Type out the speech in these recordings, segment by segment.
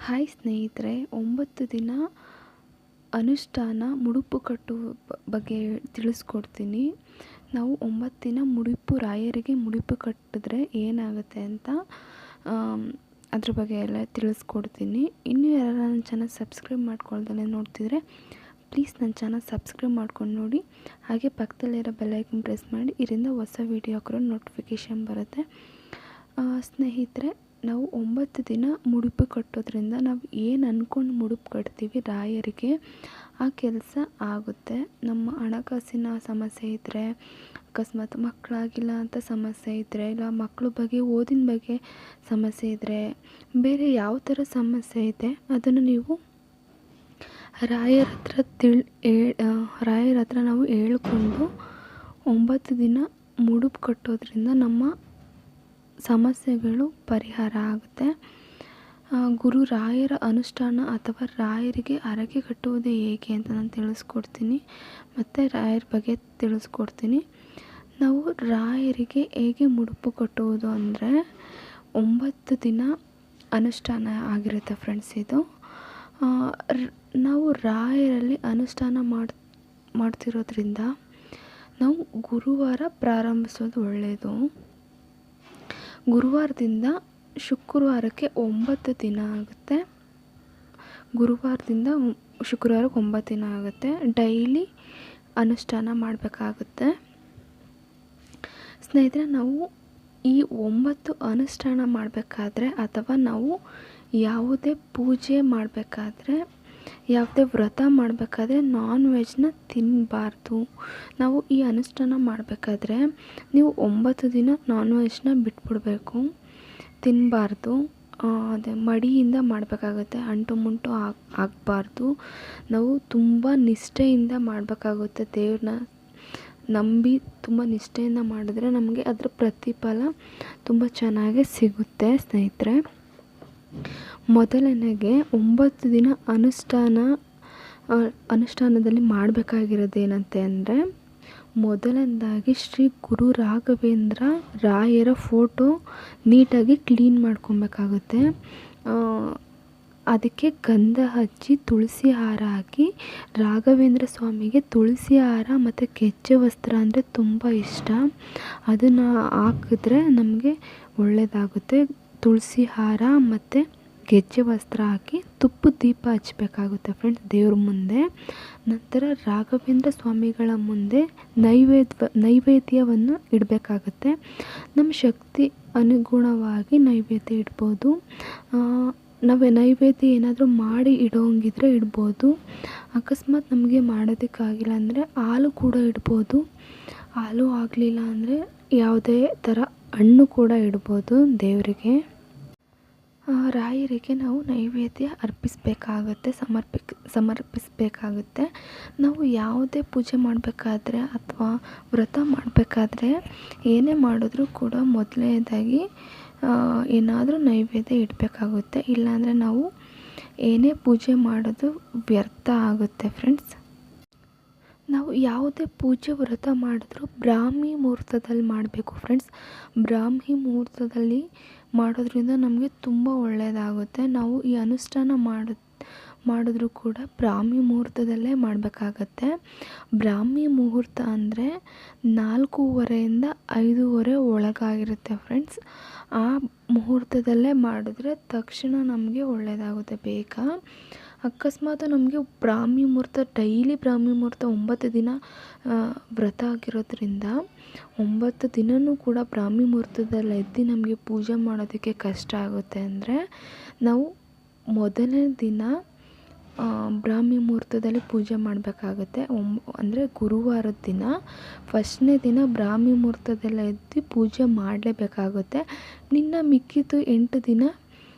Hi ಸ್ನೇಹಿತರೆ, 9 ದಿನ ಅನುಷ್ಠಾನ ಮುಡುಪು ಕಟ್ಟುವ ಬಗ್ಗೆ ತಿಳಿಸ್ಕೊಡ್ತೀನಿ. ನಾವು 9 ದಿನ ರಾಯರಿಗೆ ಮುಡುಪು ಕಟ್ಟಿದ್ರೆ ಏನಾಗುತ್ತೆ ಅಂತ ಅದ್ರ ಬಗ್ಗೆ ಎಲ್ಲ ತಿಳಿಸ್ಕೊಡ್ತೀನಿ. ಇನ್ನೂ ಯಾರು ನನ್ನ ಚಾನಲ್ ಸಬ್ಸ್ಕ್ರೈಬ್ ಮಾಡ್ಕೊಳ್ದೇ ನೋಡ್ತಿದ್ರೆ ಪ್ಲೀಸ್ ನನ್ನ ಚಾನಲ್ ಸಬ್ಸ್ಕ್ರೈಬ್ ಮಾಡ್ಕೊಂಡು ನೋಡಿ. ಹಾಗೆ ಪಕ್ಕದಲ್ಲಿರೋ ಬೆಲ್ಲೈಕನ್ ಪ್ರೆಸ್ ಮಾಡಿ, ಇದರಿಂದ ಹೊಸ ವೀಡಿಯೋ ಹಾಕಿರೋ ನೋಟಿಫಿಕೇಷನ್ ಬರುತ್ತೆ. ಸ್ನೇಹಿತರೆ, ನಾವು 9 ದಿನ ಮುಡುಪು ಕಟ್ಟೋದ್ರಿಂದ ನಾವು ಏನು ಅಂದ್ಕೊಂಡು ಮುಡುಪು ಕಟ್ತೀವಿ ರಾಯರಿಗೆ ಆ ಕೆಲಸ ಆಗುತ್ತೆ. ನಮ್ಮ ಹಣಕಾಸಿನ ಸಮಸ್ಯೆ ಇದ್ದರೆ, ಅಕಸ್ಮಾತ್ ಮಕ್ಕಳಾಗಿಲ್ಲ ಅಂತ ಸಮಸ್ಯೆ ಇದ್ದರೆ, ಇಲ್ಲ ಮಕ್ಕಳ ಬಗ್ಗೆ ಓದಿನ ಬಗ್ಗೆ ಸಮಸ್ಯೆ ಇದ್ದರೆ, ಬೇರೆ ಯಾವ ಥರ ಸಮಸ್ಯೆ ಇದೆ ಅದನ್ನು ನೀವು ರಾಯರ ಹತ್ರ ನಾವು ಹೇಳ್ಕೊಂಡು 9 ದಿನ ಮುಡುಪು ಕಟ್ಟೋದ್ರಿಂದ ನಮ್ಮ ಸಮಸ್ಯೆಗಳು ಪರಿಹಾರ ಆಗುತ್ತೆ. ಗುರು ರಾಯರ ಅನುಷ್ಠಾನ ಅಥವಾ ರಾಯರಿಗೆ ಹರಕೆ ಕಟ್ಟುವುದು ಹೇಗೆ ಅಂತ ನಾನು ತಿಳಿಸ್ಕೊಡ್ತೀನಿ, ಮತ್ತು ರಾಯರ ಬಗ್ಗೆ ತಿಳಿಸ್ಕೊಡ್ತೀನಿ. ನಾವು ರಾಯರಿಗೆ ಹೇಗೆ ಮುಡುಪು ಕಟ್ಟುವುದು ಅಂದರೆ 9 ದಿನ ಅನುಷ್ಠಾನ ಆಗಿರುತ್ತೆ ಫ್ರೆಂಡ್ಸ್. ಇದು ನಾವು ರಾಯರಲ್ಲಿ ಅನುಷ್ಠಾನ ಮಾಡ್ತಿರೋದ್ರಿಂದ ನಾವು ಗುರುವಾರ ಪ್ರಾರಂಭಿಸೋದು ಒಳ್ಳೆಯದು. ಗುರುವಾರದಿಂದ ಶುಕ್ರವಾರಕ್ಕೆ 9 ದಿನ ಆಗುತ್ತೆ. ಗುರುವಾರದಿಂದ ಶುಕ್ರವಾರಕ್ಕೆ 9 ದಿನ ಆಗುತ್ತೆ. ಡೈಲಿ ಅನುಷ್ಠಾನ ಮಾಡಬೇಕಾಗುತ್ತೆ. ಸ್ನೇಹಿತರೆ, ನಾವು ಈ 9 ಅನುಷ್ಠಾನ ಮಾಡಬೇಕಾದ್ರೆ ಅಥವಾ ನಾವು ಯಾವುದೇ ಪೂಜೆ ಮಾಡಬೇಕಾದ್ರೆ, ಯಾವುದೇ ವ್ರತ ಮಾಡಬೇಕಾದ್ರೆ ನಾನ್ ವೆಜ್ನ ತಿನ್ನಬಾರ್ದು. ನಾವು ಈ ಅನುಷ್ಠಾನ ಮಾಡಬೇಕಾದ್ರೆ ನೀವು 9 ದಿನ ನಾನ್ ವೆಜ್ನ ಬಿಟ್ಬಿಡಬೇಕು, ತಿನ್ನಬಾರ್ದು. ಅದೇ ಮಡಿಯಿಂದ ಮಾಡಬೇಕಾಗುತ್ತೆ, ಅಂಟು ಮುಂಟು ಆಗಬಾರ್ದು. ನಾವು ತುಂಬ ನಿಷ್ಠೆಯಿಂದ ಮಾಡಬೇಕಾಗುತ್ತೆ. ದೇವ್ರನ್ನ ನಂಬಿ ತುಂಬ ನಿಷ್ಠೆಯಿಂದ ಮಾಡಿದ್ರೆ ನಮಗೆ ಅದರ ಪ್ರತಿಫಲ ತುಂಬ ಚೆನ್ನಾಗಿ ಸಿಗುತ್ತೆ. ಸ್ನೇಹಿತರೆ, ಮೊದಲನೆಗೆ 9 ದಿನ ಅನುಷ್ಠಾನದಲ್ಲಿ ಮಾಡಬೇಕಾಗಿರೋದೇನಂತೆ ಅಂದರೆ, ಮೊದಲನೇದಾಗಿ ಶ್ರೀ ಗುರು ರಾಘವೇಂದ್ರ ರಾಯರ ಫೋಟೋ ನೀಟಾಗಿ ಕ್ಲೀನ್ ಮಾಡ್ಕೊಬೇಕಾಗುತ್ತೆ. ಅದಕ್ಕೆ ಗಂಧ ಹಚ್ಚಿ ತುಳಸಿ ಹಾರ ಹಾಕಿ, ರಾಘವೇಂದ್ರ ಸ್ವಾಮಿಗೆ ತುಳಸಿ ಹಾರ ಮತ್ತು ಗೆಜ್ಜೆ ವಸ್ತ್ರ ಅಂದರೆ ತುಂಬ ಇಷ್ಟ. ಅದನ್ನು ಹಾಕಿದ್ರೆ ನಮಗೆ ಒಳ್ಳೆಯದಾಗುತ್ತೆ. ತುಳಸಿ ಹಾರ ಮತ್ತು ಗೆಜ್ಜೆ ವಸ್ತ್ರ ಹಾಕಿ ತುಪ್ಪದ ದೀಪ ಹಚ್ಚಬೇಕಾಗುತ್ತೆ ಫ್ರೆಂಡ್ಸ್ ದೇವ್ರ ಮುಂದೆ. ನಂತರ ರಾಘವೇಂದ್ರ ಸ್ವಾಮಿಗಳ ಮುಂದೆ ನೈವೇದ್ಯವನ್ನು ಇಡಬೇಕಾಗುತ್ತೆ. ನಮ್ಮ ಶಕ್ತಿ ಅನುಗುಣವಾಗಿ ನೈವೇದ್ಯ ಇಡ್ಬೋದು. ನಾವು ನೈವೇದ್ಯ ಏನಾದರೂ ಮಾಡಿ ಇಡೋಂಗಿದ್ರೆ ಇಡ್ಬೋದು. ಅಕಸ್ಮಾತ್ ನಮಗೆ ಮಾಡೋದಕ್ಕಾಗಿಲ್ಲ ಅಂದರೆ ಹಾಲು ಕೂಡ ಇಡ್ಬೋದು. ಹಾಲು ಆಗಲಿಲ್ಲ ಅಂದರೆ ಯಾವುದೇ ಥರ ಹಣ್ಣು ಕೂಡ ಇಡ್ಬೋದು ದೇವರಿಗೆ. ರಾಯರಿಗೆ ನಾವು ನೈವೇದ್ಯ ಅರ್ಪಿಸಬೇಕಾಗುತ್ತೆ, ಸಮರ್ಪಿಸಬೇಕಾಗುತ್ತೆ. ನಾವು ಯಾವುದೇ ಪೂಜೆ ಮಾಡಬೇಕಾದ್ರೆ ಅಥವಾ ವ್ರತ ಮಾಡಬೇಕಾದ್ರೆ ಏನೇ ಮಾಡಿದ್ರೂ ಕೂಡ ಮೊದಲನೇದಾಗಿ ಏನಾದರೂ ನೈವೇದ್ಯ ಇಡಬೇಕಾಗುತ್ತೆ. ಇಲ್ಲಾಂದರೆ ನಾವು ಏನೇ ಪೂಜೆ ಮಾಡೋದು ವ್ಯರ್ಥ ಆಗುತ್ತೆ ಫ್ರೆಂಡ್ಸ್. ನಾವು ಯಾವುದೇ ಪೂಜೆ ವ್ರತ ಮಾಡಿದ್ರೂ ಬ್ರಾಹ್ಮಿ ಮುಹೂರ್ತದಲ್ಲಿ ಮಾಡಬೇಕು ಫ್ರೆಂಡ್ಸ್. ಬ್ರಾಹ್ಮಿ ಮುಹೂರ್ತದಲ್ಲಿ ಮಾಡೋದ್ರಿಂದ ನಮಗೆ ತುಂಬ ಒಳ್ಳೆಯದಾಗುತ್ತೆ. ನಾವು ಈ ಅನುಷ್ಠಾನ ಮಾಡಿದ್ರೂ ಕೂಡ ಬ್ರಾಹ್ಮಿ ಮುಹೂರ್ತದಲ್ಲೇ ಮಾಡಬೇಕಾಗತ್ತೆ. ಬ್ರಾಹ್ಮಿ ಮುಹೂರ್ತ ಅಂದರೆ 4:30ಯಿಂದ 5:30 ಒಳಗಾಗಿರುತ್ತೆ ಫ್ರೆಂಡ್ಸ್. ಆ ಮುಹೂರ್ತದಲ್ಲೇ ಮಾಡಿದ್ರೆ ತಕ್ಷಣ ನಮಗೆ ಒಳ್ಳೆಯದಾಗುತ್ತೆ ಬೇಗ. ಅಕಸ್ಮಾತ್ ನಮಗೆ ಬ್ರಾಹ್ಮಿ ಮುಹೂರ್ತ ಡೈಲಿ ಬ್ರಾಹ್ಮಿ ಮುಹೂರ್ತ 9 ದಿನ ವ್ರತ ಆಗಿರೋದ್ರಿಂದ 9 ದಿನವೂ ಕೂಡ ಬ್ರಾಹ್ಮಿ ಮುಹೂರ್ತದಲ್ಲಿ ಎದ್ದು ನಮಗೆ ಪೂಜೆ ಮಾಡೋದಕ್ಕೆ ಕಷ್ಟ ಆಗುತ್ತೆ ಅಂದರೆ, ನಾವು ಮೊದಲನೇ ದಿನ ಬ್ರಾಹ್ಮಿ ಮುಹೂರ್ತದಲ್ಲಿ ಪೂಜೆ ಮಾಡಬೇಕಾಗುತ್ತೆ. ಅಂದರೆ ಗುರುವಾರದ ದಿನ ಫಸ್ಟ್ನೇ ದಿನ ಬ್ರಾಹ್ಮಿ ಮುಹೂರ್ತದಲ್ಲ ಎದ್ದು ಪೂಜೆ ಮಾಡಲೇಬೇಕಾಗುತ್ತೆ. ಇನ್ನು ಮಿಕ್ಕಿದ್ದು 8 ದಿನ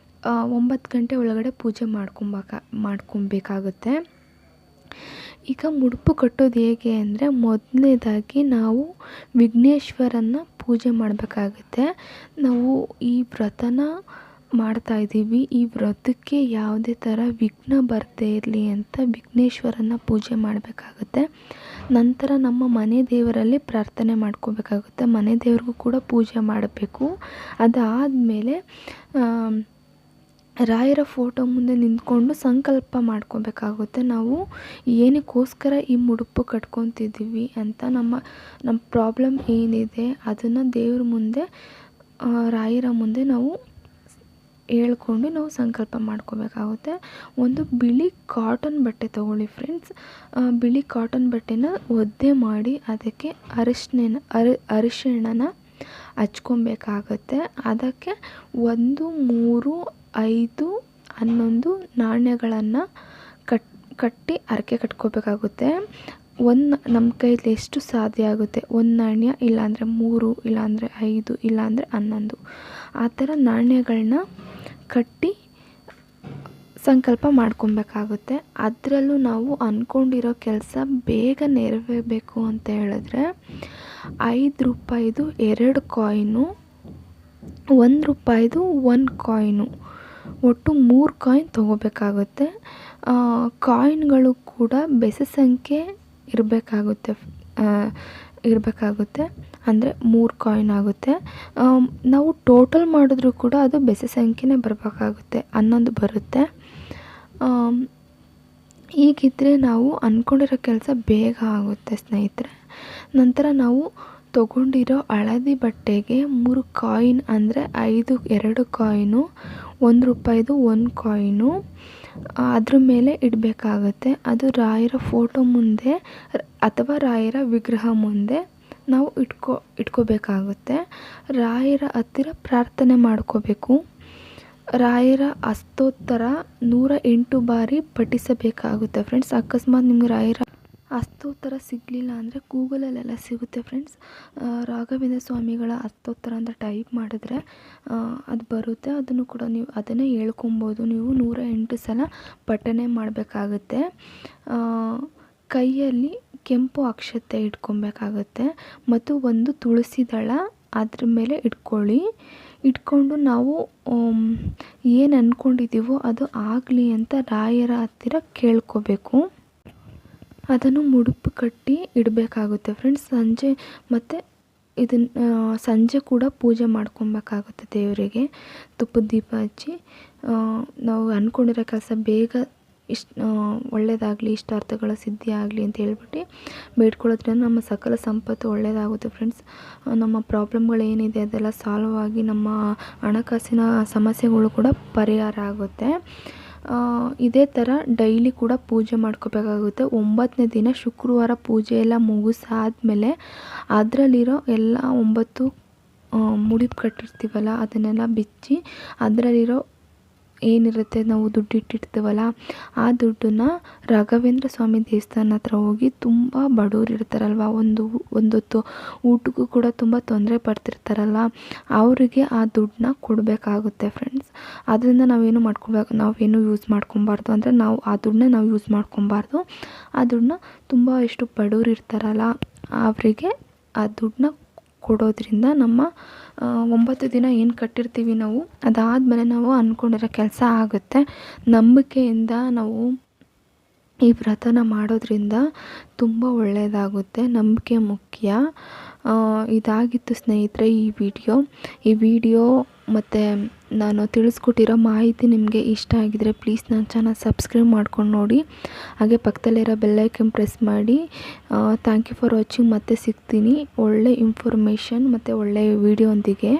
9 ಗಂಟೆ ಒಳಗಡೆ ಪೂಜೆ ಮಾಡ್ಕೊಬೇಕಾಗುತ್ತೆ. ಈಗ ಮುಡುಪು ಕಟ್ಟೋದು ಹೇಗೆ ಅಂದರೆ, ಮೊದಲನೇದಾಗಿ ನಾವು ವಿಘ್ನೇಶ್ವರನ ಪೂಜೆ ಮಾಡಬೇಕಾಗುತ್ತೆ. ನಾವು ಈ ವ್ರತನ ಮಾಡ್ತಾಯಿದ್ದೀವಿ, ಈ ವ್ರತಕ್ಕೆ ಯಾವುದೇ ಥರ ವಿಘ್ನ ಬರದೇ ಇರಲಿ ಅಂತ ವಿಘ್ನೇಶ್ವರನ ಪೂಜೆ ಮಾಡಬೇಕಾಗುತ್ತೆ. ನಂತರ ನಮ್ಮ ಮನೆ ದೇವರಲ್ಲಿ ಪ್ರಾರ್ಥನೆ ಮಾಡ್ಕೋಬೇಕಾಗುತ್ತೆ. ಮನೆ ದೇವ್ರಿಗೂ ಕೂಡ ಪೂಜೆ ಮಾಡಬೇಕು. ಅದಾದಮೇಲೆ ರಾಯರ ಫೋಟೋ ಮುಂದೆ ನಿಂತ್ಕೊಂಡು ಸಂಕಲ್ಪ ಮಾಡ್ಕೋಬೇಕಾಗುತ್ತೆ. ನಾವು ಏನಕ್ಕೋಸ್ಕರ ಈ ಮುಡುಪು ಕಟ್ಕೊತಿದ್ದೀವಿ ಅಂತ, ನಮ್ಮ ಪ್ರಾಬ್ಲಮ್ ಏನಿದೆ ಅದನ್ನು ದೇವ್ರ ಮುಂದೆ, ರಾಯರ ಮುಂದೆ ನಾವು ಹೇಳ್ಕೊಂಡು ನಾವು ಸಂಕಲ್ಪ ಮಾಡ್ಕೋಬೇಕಾಗುತ್ತೆ. ಒಂದು ಬಿಳಿ ಕಾಟನ್ ಬಟ್ಟೆ ತೊಗೊಳ್ಳಿ ಫ್ರೆಂಡ್ಸ್. ಬಿಳಿ ಕಾಟನ್ ಬಟ್ಟೆನ ಒದ್ದೆ ಮಾಡಿ ಅದಕ್ಕೆ ಅರಿಶಿಣನ ಹಚ್ಕೊಬೇಕಾಗುತ್ತೆ. ಅದಕ್ಕೆ 1, 3, 5, 11 ನಾಣ್ಯಗಳನ್ನು ಕಟ್ಟಿ ಹರಕೆ ಕಟ್ಕೋಬೇಕಾಗುತ್ತೆ. ನಮ್ಮ ಕೈಲಿ ಎಷ್ಟು ಸಾಧ್ಯ ಆಗುತ್ತೆ, 1 ನಾಣ್ಯ, ಇಲ್ಲಾಂದರೆ 3, ಇಲ್ಲಾಂದರೆ 5, ಇಲ್ಲಾಂದರೆ 11 ಆ ಥರ ನಾಣ್ಯಗಳನ್ನ ಕಟ್ಟಿ ಸಂಕಲ್ಪ ಮಾಡ್ಕೊಬೇಕಾಗುತ್ತೆ. ಅದರಲ್ಲೂ ನಾವು ಅಂದ್ಕೊಂಡಿರೋ ಕೆಲಸ ಬೇಗ ನೆರವೇರಬೇಕು ಅಂತ ಹೇಳಿದ್ರೆ 5 ರೂಪಾಯಿದು 2 ಕಾಯಿನು, 1 ರೂಪಾಯಿದು 1 ಕಾಯಿನು, ಒಟ್ಟು 3 ಕಾಯಿನ್ ತೊಗೋಬೇಕಾಗುತ್ತೆ. ಕಾಯಿನ್ಗಳು ಕೂಡ ಬೆಸ ಸಂಖ್ಯೆ ಇರಬೇಕಾಗುತ್ತೆ ಅಂದರೆ 3 ಕಾಯಿನ್ ಆಗುತ್ತೆ. ನಾವು ಟೋಟಲ್ ಮಾಡಿದ್ರೂ ಕೂಡ ಅದು ಬೆಸ ಸಂಖ್ಯೆನೇ ಬರಬೇಕಾಗುತ್ತೆ, 11 ಬರುತ್ತೆ. ಹೀಗಿದ್ದರೆ ನಾವು ಅಂದ್ಕೊಂಡಿರೋ ಕೆಲಸ ಬೇಗ ಆಗುತ್ತೆ ಸ್ನೇಹಿತರೆ. ನಂತರ ನಾವು ತೊಗೊಂಡಿರೋ ಹಳದಿ ಬಟ್ಟೆಗೆ 3 ಕಾಯಿನ್ ಅಂದರೆ 5 2 ಕಾಯಿನು, 1 ರೂಪಾಯಿದು 1 ಕಾಯಿನು ಅದ್ರ ಮೇಲೆ ಇಡಬೇಕಾಗತ್ತೆ. ಅದು ರಾಯರ ಫೋಟೋ ಮುಂದೆ ಅಥವಾ ರಾಯರ ವಿಗ್ರಹ ಮುಂದೆ ನಾವು ಇಟ್ಕೋಬೇಕಾಗುತ್ತೆ. ರಾಯರ ಹತ್ತಿರ ಪ್ರಾರ್ಥನೆ ಮಾಡ್ಕೋಬೇಕು. ರಾಯರ ಅಷ್ಟೋತ್ತರ 108 ಬಾರಿ ಪಠಿಸಬೇಕಾಗುತ್ತೆ ಫ್ರೆಂಡ್ಸ್. ಅಕಸ್ಮಾತ್ ನಿಮಗೆ ರಾಯರ ಅಷ್ಟೋತ್ತರ ಸಿಗಲಿಲ್ಲ ಅಂದರೆ ಗೂಗಲಲ್ಲೆಲ್ಲ ಸಿಗುತ್ತೆ ಫ್ರೆಂಡ್ಸ್. ರಾಘವೇಂದ್ರ ಸ್ವಾಮಿಗಳ ಅಷ್ಟೋತ್ತರ ಅಂತ ಟೈಪ್ ಮಾಡಿದ್ರೆ ಅದು ಬರುತ್ತೆ. ಅದನ್ನು ಕೂಡ ನೀವು ಅದನ್ನೇ ಹೇಳ್ಕೊಬೋದು. ನೀವು 108 ಸಲ ಪಠನೆ ಮಾಡಬೇಕಾಗುತ್ತೆ. ಕೈಯಲ್ಲಿ ಕೆಂಪು ಅಕ್ಷತೆ ಇಟ್ಕೊಬೇಕಾಗುತ್ತೆ ಮತ್ತು ಒಂದು ತುಳಸಿ ದಳ ಅದ್ರ ಮೇಲೆ ಇಟ್ಕೊಂಡು ನಾವು ಏನು ಅಂದ್ಕೊಂಡಿದ್ದೀವೋ ಅದು ಆಗಲಿ ಅಂತ ರಾಯರ ಹತ್ತಿರ ಕೇಳ್ಕೋಬೇಕು. ಅದನ್ನು ಮುಡುಪು ಕಟ್ಟಿ ಇಡಬೇಕಾಗುತ್ತೆ ಫ್ರೆಂಡ್ಸ್. ಸಂಜೆ ಕೂಡ ಪೂಜೆ ಮಾಡ್ಕೊಬೇಕಾಗುತ್ತೆ ದೇವರಿಗೆ. ತುಪ್ಪದ ದೀಪ ಹಚ್ಚಿ ನಾವು ಅಂದ್ಕೊಂಡಿರೋ ಕೆಲಸ ಬೇಗ ಒಳ್ಳೆಯದಾಗಲಿ, ಇಷ್ಟಾರ್ಥಗಳ ಸಿದ್ಧಿ ಆಗಲಿ ಅಂತ ಹೇಳ್ಬಿಟ್ಟು ಬೇಡ್ಕೊಳ್ಳೋದ್ರಿಂದ ನಮ್ಮ ಸಕಲ ಸಂಪತ್ತು ಒಳ್ಳೆಯದಾಗುತ್ತೆ ಫ್ರೆಂಡ್ಸ್. ನಮ್ಮ ಪ್ರಾಬ್ಲಮ್ಗಳೇನಿದೆ ಅದೆಲ್ಲ ಸಾಲ್ವ್ ಆಗಿ ನಮ್ಮ ಹಣಕಾಸಿನ ಸಮಸ್ಯೆಗಳು ಕೂಡ ಪರಿಹಾರ ಆಗುತ್ತೆ. ಇದೇ ಥರ ಡೈಲಿ ಕೂಡ ಪೂಜೆ ಮಾಡ್ಕೋಬೇಕಾಗುತ್ತೆ. 9ನೇ ದಿನ ಶುಕ್ರವಾರ ಪೂಜೆ ಎಲ್ಲ ಮುಗಿಸಾದ್ಮೇಲೆ ಅದರಲ್ಲಿರೋ ಎಲ್ಲ 9 ಮುಡಿಪು ಕಟ್ಟಿರ್ತೀವಲ್ಲ ಅದನ್ನೆಲ್ಲ ಬಿಚ್ಚಿ ಅದರಲ್ಲಿರೋ ಏನಿರುತ್ತೆ ನಾವು ದುಡ್ಡು ಇಟ್ಟಿರ್ತೀವಲ್ಲ ಆ ದುಡ್ಡನ್ನು ರಾಘವೇಂದ್ರ ಸ್ವಾಮಿ ದೇವಸ್ಥಾನ ಹತ್ರ ಹೋಗಿ, ತುಂಬ ಬಡವ್ರು ಇರ್ತಾರಲ್ವ, ಒಂದೊತ್ತು ಊಟಕ್ಕೂ ಕೂಡ ತುಂಬ ತೊಂದರೆ ಪಡ್ತಿರ್ತಾರಲ್ಲ ಅವರಿಗೆ ಆ ದುಡ್ಡನ್ನ ಕೊಡಬೇಕಾಗುತ್ತೆ ಫ್ರೆಂಡ್ಸ್. ಅದರಿಂದ ನಾವೇನು ಯೂಸ್ ಮಾಡ್ಕೊಬಾರ್ದು ಅಂದರೆ ಆ ದುಡ್ಡನ್ನ ನಾವು ಯೂಸ್ ಮಾಡ್ಕೊಬಾರ್ದು. ಆ ದುಡ್ಡನ್ನ ತುಂಬ ಎಷ್ಟು ಬಡವ್ರು ಇರ್ತಾರಲ್ಲ ಅವರಿಗೆ ಆ ದುಡ್ಡನ್ನ ಕೊಡೋದ್ರಿಂದ ನಮ್ಮ 9 ದಿನ ಏನು ಕಟ್ಟಿರ್ತೀವಿ ನಾವು ಅದಾದಮೇಲೆ ನಾವು ಅಂದ್ಕೊಂಡಿರೋ ಕೆಲಸ ಆಗುತ್ತೆ. ನಂಬಿಕೆಯಿಂದ ನಾವು ಈ ವ್ರತನ ಮಾಡೋದ್ರಿಂದ ತುಂಬ ಒಳ್ಳೆಯದಾಗುತ್ತೆ. ನಂಬಿಕೆ ಮುಖ್ಯ. ಇದಾಗಿತ್ತು ಸ್ನೇಹಿತರೆ ಈ ವಿಡಿಯೋ ಮತ್ತು ನಾನು ತಿಳಿಸ್ಕೊಟ್ಟಿರೋ ಮಾಹಿತಿ ನಿಮಗೆ ಇಷ್ಟ ಆಗಿದರೆ ಪ್ಲೀಸ್ ನನ್ನ ಚಾನಲ್ ಸಬ್ಸ್ಕ್ರೈಬ್ ಮಾಡ್ಕೊಂಡು ನೋಡಿ. ಹಾಗೆ ಪಕ್ಕದಲ್ಲಿರೋ ಬೆಲ್ಲೈಕನ್ ಪ್ರೆಸ್ ಮಾಡಿ. Thank you for watching. ಮತ್ತೆ ಸಿಗ್ತೀನಿ ಒಳ್ಳೆ ಇನ್ಫಾರ್ಮೇಷನ್ ಮತ್ತು ಒಳ್ಳೆಯ ವಿಡಿಯೋ ಒಂದಿಗೆ.